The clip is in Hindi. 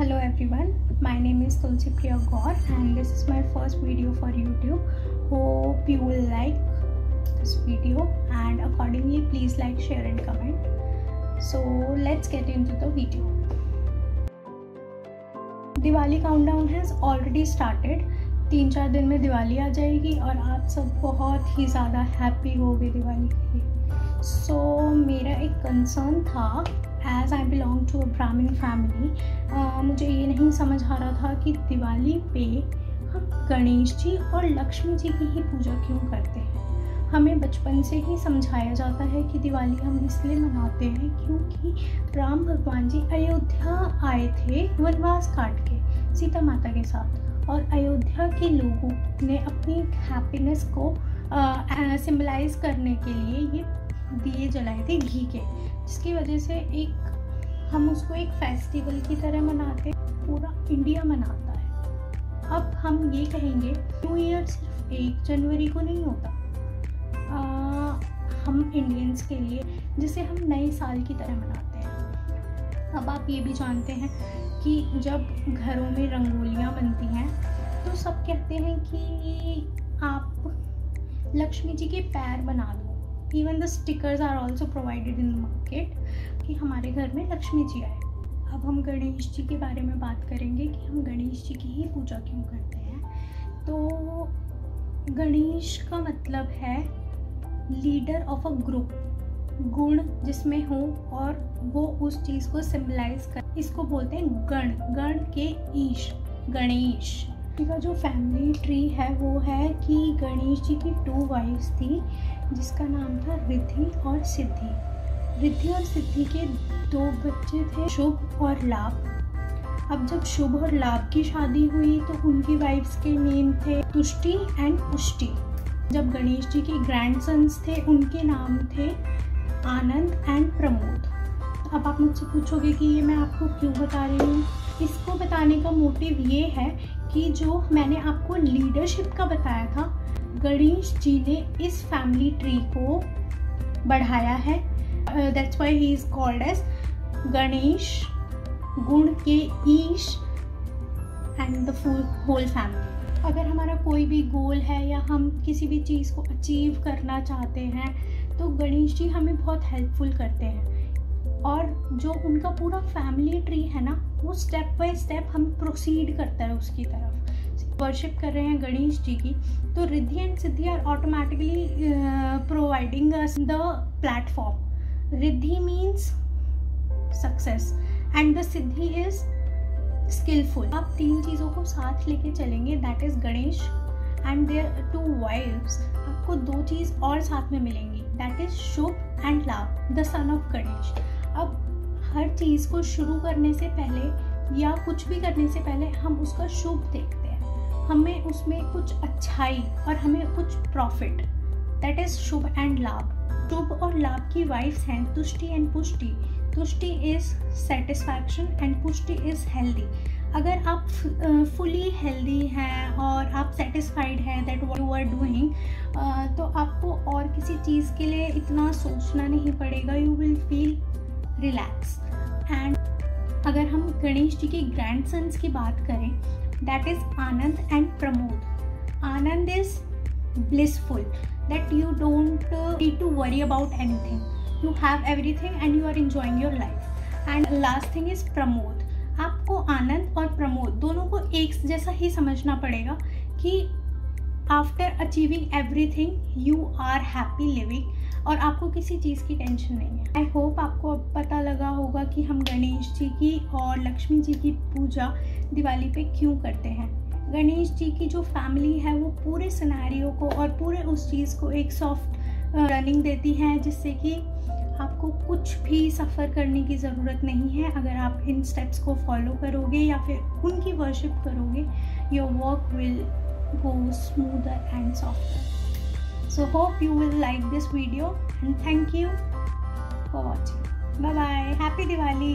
Hello everyone, my name is Tulsi Priya Gaur and this is my first video for YouTube. Hope you will like this video and accordingly please like, share and comment. So let's get into the video. Diwali countdown has already started. 3-4 दिन में दिवाली आ जाएगी और आप सब बहुत ही ज़्यादा हैप्पी होगे दिवाली के लिए. So मेरा एक कंसर्न था, as I belong to a Brahmin family, मुझे ये नहीं समझ आ रहा था कि दिवाली पे हम गणेश जी और लक्ष्मी जी की ही पूजा क्यों करते हैं. हमें बचपन से ही समझाया जाता है कि दिवाली हम इसलिए मनाते हैं क्योंकि राम भगवान जी अयोध्या आए थे वनवास काट के सीता माता के साथ, और अयोध्या के लोगों ने अपनी हैप्पीनेस को सिम्बलाइज करने के लिए ये दिए जलाए थे घी के, जिसकी वजह से हम उसको एक फेस्टिवल की तरह मनाते हैं. पूरा इंडिया मनाता है. अब हम ये कहेंगे न्यू ईयर सिर्फ 1 जनवरी को नहीं होता. हम इंडियंस के लिए जिसे हम नए साल की तरह मनाते हैं. अब आप ये भी जानते हैं कि जब घरों में रंगोलियाँ बनती हैं तो सब कहते हैं कि आप लक्ष्मी जी के पैर बना दो. Even the stickers are also provided in the market कि हमारे घर में लक्ष्मी जी आए. अब हम गणेश जी के बारे में बात करेंगे कि हम गणेश जी की ही पूजा क्यों करते हैं. तो गणेश का मतलब है लीडर ऑफ अ ग्रुप, गुण जिसमें हो और वो उस चीज़ को सिम्बलाइज कर, इसको बोलते हैं गण. गण के ईश गणेश का जो फैमिली ट्री है वो है कि गणेश जी की 2 वाइफ्स थी जिसका नाम था रिद्धि और सिद्धि. रिद्धि और सिद्धि के 2 बच्चे थे, शुभ और लाभ. अब जब शुभ और लाभ की शादी हुई तो उनकी वाइफ्स के नेम थे तुष्टि एंड पुष्टि. जब गणेश जी के ग्रैंडसन्स थे उनके नाम थे आनंद एंड प्रमोद. अब आप मुझसे पूछोगे कि ये मैं आपको क्यों बता रही हूँ. इसको बताने का मोटिव ये है कि जो मैंने आपको लीडरशिप का बताया था, गणेश जी ने इस फैमिली ट्री को बढ़ाया है. That's why he is called as Ganesh, गुण के ईश एंड द होल फैमिली. अगर हमारा कोई भी गोल है या हम किसी भी चीज़ को अचीव करना चाहते हैं तो गणेश जी हमें बहुत हेल्पफुल करते हैं. और जो उनका पूरा फैमिली ट्री है ना, वो स्टेप बाय स्टेप हम प्रोसीड करता है उसकी तरफ. वर्शिप कर रहे हैं गणेश जी की, तो Riddhi and Siddhi are automatically providing us the platform. Riddhi means success and the Siddhi is skillful. आप 3 चीज़ों को साथ लेके चलेंगे, that is Ganesh and their 2 wives. आपको 2 चीज़ और साथ में मिलेंगी, that is Shubh and Labh, the son of Ganesh. अब हर चीज़ को शुरू करने से पहले या कुछ भी करने से पहले हम उसका शुभ देखते हैं, हमें उसमें कुछ अच्छाई और हमें कुछ profit, that is Shubh and लाभ. शुभ और लाभ की वाइफ्स हैं Tushti and Pushti. Tushti is satisfaction and Pushti is healthy. अगर आप फुली हेल्दी हैं और आप सेटिस्फाइड हैं that what you are doing, तो आपको और किसी चीज़ के लिए इतना सोचना नहीं पड़ेगा. You will feel relax. And अगर हम गणेश जी के ग्रैंडसन्स की बात करें, that is Anand and Pramod. Anand is blissful, that you don't need to worry about anything, you have everything and you are enjoying your life. And last thing is Pramod. आपको आनंद और प्रमोद दोनों को एक जैसा ही समझना पड़ेगा कि after achieving everything you are happy living और आपको किसी चीज़ की टेंशन नहीं है. आई होप आपको अब पता लगा होगा कि हम गणेश जी की और लक्ष्मी जी की पूजा दिवाली पे क्यों करते हैं. गणेश जी की जो फैमिली है वो पूरे सिनेरियो को और पूरे उस चीज़ को एक सॉफ्ट रनिंग देती है, जिससे कि आपको कुछ भी सफ़र करने की ज़रूरत नहीं है. अगर आप इन स्टेप्स को फॉलो करोगे या फिर उनकी वर्शिप करोगे, your work will go smoother and softer. So hope you will like this video and thank you for watching. Bye bye. Happy Diwali.